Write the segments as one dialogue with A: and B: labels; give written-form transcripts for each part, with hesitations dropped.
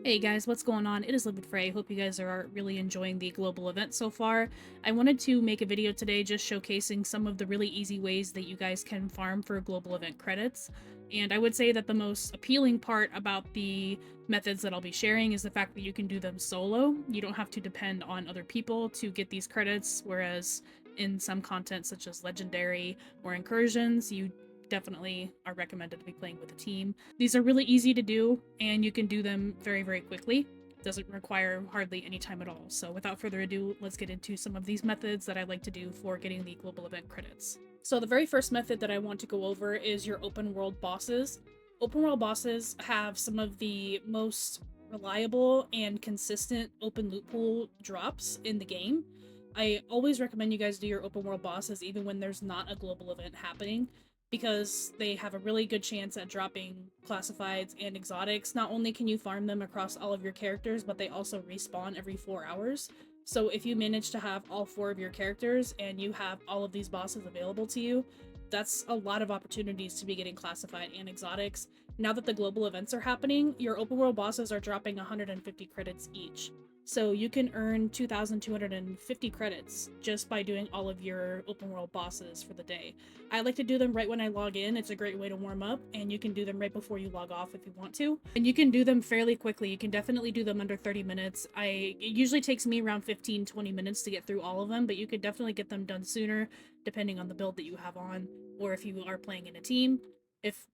A: Hey guys, what's going on? It is lividfray. Hope you guys are really enjoying the global event so far. I wanted to make a video today just showcasing some of the really easy ways that you guys can farm for global event credits. And I would say that the most appealing part about the methods that I'll be sharing is the fact that you can do them solo. You don't have to depend on other people to get these credits, whereas in some content such as legendary or incursions, you definitely are recommended to be playing with a team. These are really easy to do, and you can do them very, very quickly. Doesn't require hardly any time at all. So without further ado, let's get into some of these methods that I like to do for getting the global event credits. So the very first method that I want to go over is your open world bosses. Open world bosses have some of the most reliable and consistent open loot pool drops in the game. I always recommend you guys do your open world bosses even when there's not a global event happening, because they have a really good chance at dropping classifieds and exotics. Not only can you farm them across all of your characters, but they also respawn every 4 hours. So if you manage to have all 4 of your characters and you have all of these bosses available to you, that's a lot of opportunities to be getting classified and exotics. Now that the global events are happening, your open world bosses are dropping 150 credits each. So you can earn 2,250 credits just by doing all of your open world bosses for the day. I like to do them right when I log in. It's a great way to warm up, and you can do them right before you log off if you want to. And you can do them fairly quickly. You can definitely do them under 30 minutes. It usually takes me around 15-20 minutes to get through all of them, but you could definitely get them done sooner depending on the build that you have on, or if you are playing in a team.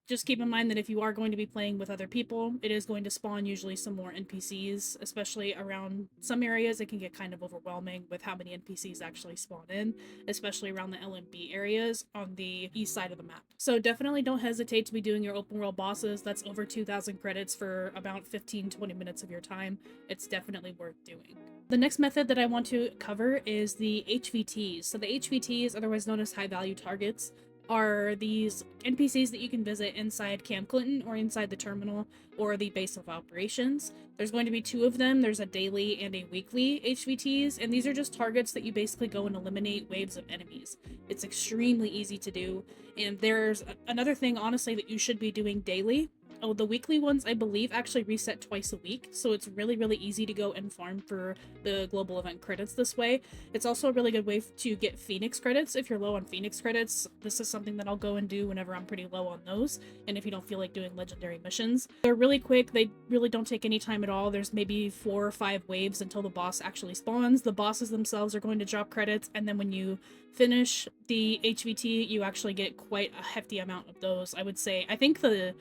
A: Just keep in mind that if you are going to be playing with other people, it is going to spawn usually some more NPCs, especially around some areas. It can get kind of overwhelming with how many NPCs actually spawn in, especially around the LMB areas on the east side of the map. So definitely don't hesitate to be doing your open world bosses. That's over 2,000 credits for about 15-20 minutes of your time. It's definitely worth doing. The next method that I want to cover is the HVTs. So the HVTs, otherwise known as high value targets, are these NPCs that you can visit inside Camp Clinton or inside the terminal or the base of operations. There's going to be 2 of them. There's a daily and a weekly HVTs, and these are just targets that you basically go and eliminate waves of enemies. It's extremely easy to do, and there's another thing, honestly, that you should be doing daily. Oh, the weekly ones, I believe, actually reset twice a week, so it's really, really easy to go and farm for the global event credits this way. It's also a really good way to get Phoenix credits if you're low on Phoenix credits. This is something that I'll go and do whenever I'm pretty low on those, and if you don't feel like doing legendary missions. They're really quick, they really don't take any time at all. There's maybe 4 or 5 waves until the boss actually spawns. The bosses themselves are going to drop credits, and then when you finish the HVT, you actually get quite a hefty amount of those. I would say, I think for the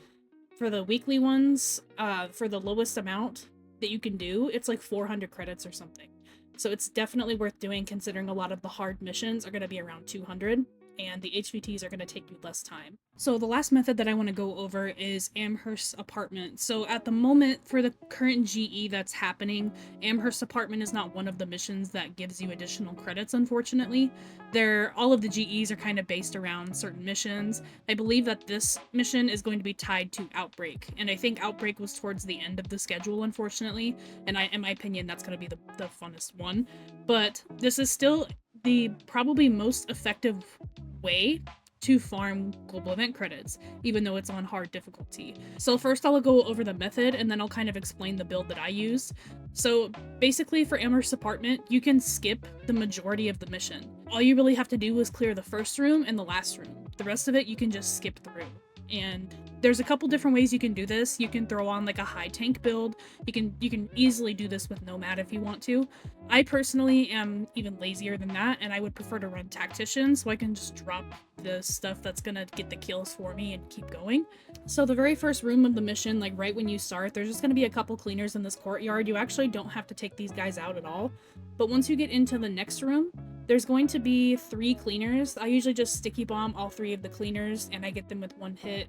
A: weekly ones, for the lowest amount that you can do, it's like 400 credits or something. So it's definitely worth doing, considering a lot of the hard missions are going to be around 200, and the HVTs are going to take you less time. So the last method that I want to go over is Amherst's apartment. So at the moment, for the current GE that's happening, Amherst's apartment is not one of the missions that gives you additional credits, unfortunately. All of the GEs are kind of based around certain missions. I believe that this mission is going to be tied to Outbreak, and I think Outbreak was towards the end of the schedule, unfortunately, and in my opinion, that's going to be the funnest one. But this is still the probably most effective way to farm global event credits, even though it's on hard difficulty. So first I'll go over the method, and then I'll kind of explain the build that I use. So basically for Amherst's apartment, you can skip the majority of the mission. All you really have to do is clear the first room and the last room. The rest of it you can just skip through. And there's a couple different ways you can do this. You can throw on like a high tank build. You can easily do this with Nomad if you want to. I personally am even lazier than that, and I would prefer to run Tactician so I can just drop the stuff that's gonna get the kills for me and keep going. So the very first room of the mission, like right when you start, there's just gonna be a couple cleaners in this courtyard. You actually don't have to take these guys out at all. But once you get into the next room, there's going to be 3 cleaners. I usually just sticky bomb all 3 of the cleaners, and I get them with 1 hit.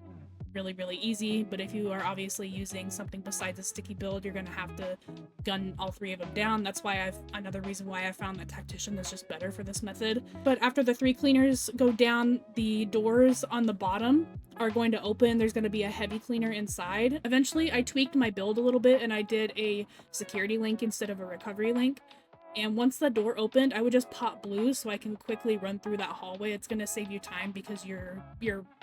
A: Really, really easy. But if you are obviously using something besides a sticky build, you're gonna have to gun all 3 of them down. That's why another reason why I found that Tactician is just better for this method. But after the 3 cleaners go down, the doors on the bottom are going to open. There's going to be a heavy cleaner inside. Eventually I tweaked my build a little bit, and I did a security link instead of a recovery link. And once the door opened, I would just pop blue so I can quickly run through that hallway. It's going to save you time because your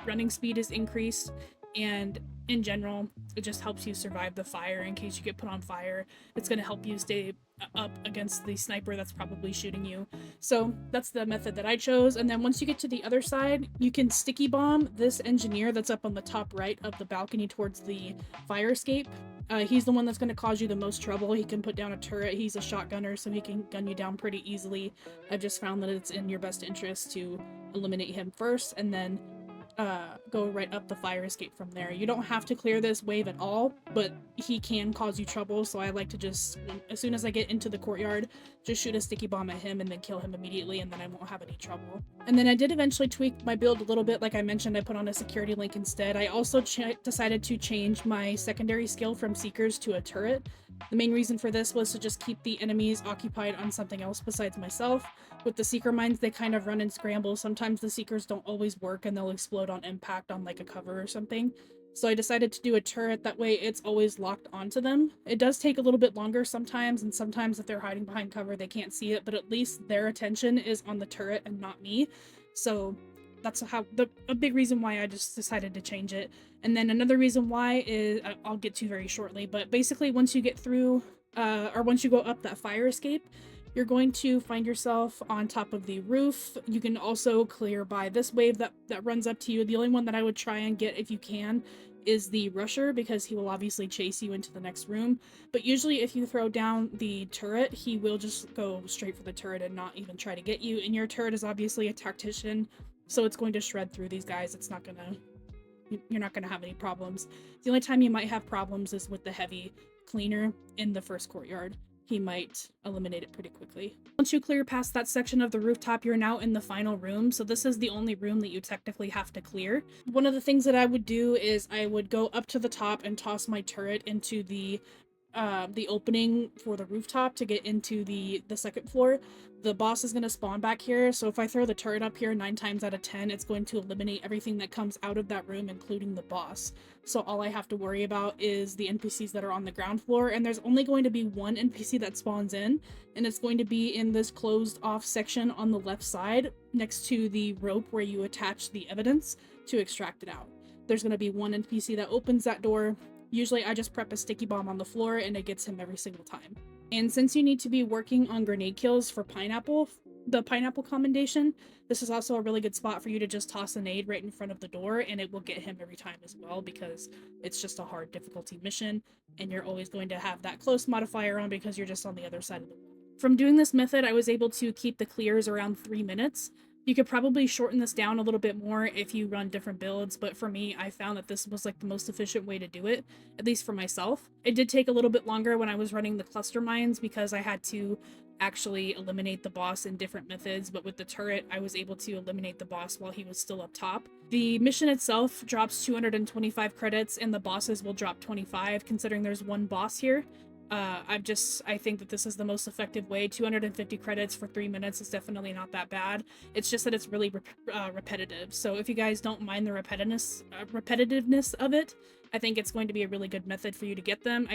A: running speed is increased, and in general, it just helps you survive the fire in case you get put on fire. It's going to help you stay up against the sniper that's probably shooting you. So that's the method that I chose. And then once you get to the other side, you can sticky bomb this engineer that's up on the top right of the balcony towards the fire escape. He's the one that's going to cause you the most trouble. He can put down a turret. He's a shotgunner, so he can gun you down pretty easily. I've just found that it's in your best interest to eliminate him first, and then go right up the fire escape from there. You don't have to clear this wave at all, but he can cause you trouble, so I like to just, as soon as I get into the courtyard, just shoot a sticky bomb at him and then kill him immediately, and then I won't have any trouble. And then I did eventually tweak my build a little bit. Like I mentioned, I put on a security link instead. I also decided to change my secondary skill from Seekers to a turret. The main reason for this was to just keep the enemies occupied on something else besides myself. With the Seeker mines, they kind of run and scramble. Sometimes the Seekers don't always work and they'll explode on impact on like a cover or something. So I decided to do a turret, that way it's always locked onto them. It does take a little bit longer sometimes, and sometimes if they're hiding behind cover they can't see it, but at least their attention is on the turret and not me. So that's a big reason why I just decided to change it. And then another reason why is I'll get to very shortly, but basically once you get through or once you go up that fire escape, you're going to find yourself on top of the roof. You can also clear by this wave that runs up to you. The only one that I would try and get if you can is the rusher, because he will obviously chase you into the next room. But usually if you throw down the turret, he will just go straight for the turret and not even try to get you. And your turret is obviously a tactician, so it's going to shred through these guys. It's not gonna, you're not gonna have any problems. The only time you might have problems is with the heavy cleaner in the first courtyard. He might eliminate it pretty quickly. Once you clear past that section of the rooftop, you're now in the final room. So this is the only room that you technically have to clear. One of the things that I would do is I would go up to the top and toss my turret into the opening for the rooftop to get into the second floor. The boss is going to spawn back here, so if I throw the turret up here 9 times out of 10, it's going to eliminate everything that comes out of that room, including the boss. So all I have to worry about is the NPCs that are on the ground floor, and there's only going to be one NPC that spawns in, and it's going to be in this closed off section on the left side next to the rope where you attach the evidence to extract it out. There's going to be one NPC that opens that door. Usually I just prep a sticky bomb on the floor and it gets him every single time. And since you need to be working on grenade kills for the pineapple commendation, this is also a really good spot for you to just toss a nade right in front of the door, and it will get him every time as well, because it's just a hard difficulty mission and you're always going to have that close modifier on because you're just on the other side of the wall. From doing this method, I was able to keep the clears around 3 minutes. You could probably shorten this down a little bit more if you run different builds, but for me, I found that this was like the most efficient way to do it, at least for myself. It did take a little bit longer when I was running the cluster mines because I had to actually eliminate the boss in different methods, but with the turret, I was able to eliminate the boss while he was still up top. The mission itself drops 225 credits, and the bosses will drop 25, considering there's one boss here. I think that this is the most effective way. 250 credits for 3 minutes is definitely not that bad. It's just that it's really repetitive. So if you guys don't mind the repetitiveness of it, I think it's going to be a really good method for you to get them.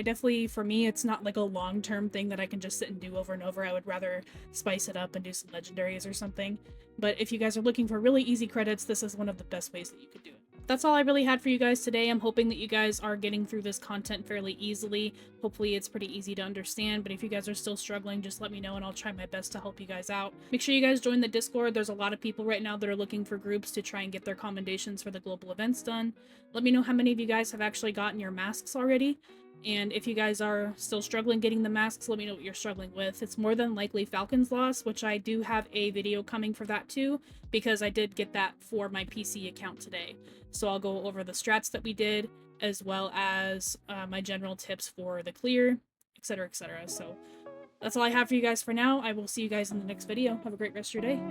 A: For me, it's not like a long-term thing that I can just sit and do over and over. I would rather spice it up and do some legendaries or something. But if you guys are looking for really easy credits, this is one of the best ways that you could do it. That's all I really had for you guys today. I'm hoping that you guys are getting through this content fairly easily. Hopefully it's pretty easy to understand, but if you guys are still struggling, just let me know and I'll try my best to help you guys out. Make sure you guys join the Discord. There's a lot of people right now that are looking for groups to try and get their commendations for the global events done. Let me know how many of you guys have actually gotten your masks already. And if you guys are still struggling getting the masks, let me know what you're struggling with. It's more than likely Falcon's Loss, which I do have a video coming for that too, because I did get that for my PC account today. So I'll go over the strats that we did, as well as my general tips for the clear, etc, etc. So that's all I have for you guys for now. I will see you guys in the next video. Have a great rest of your day.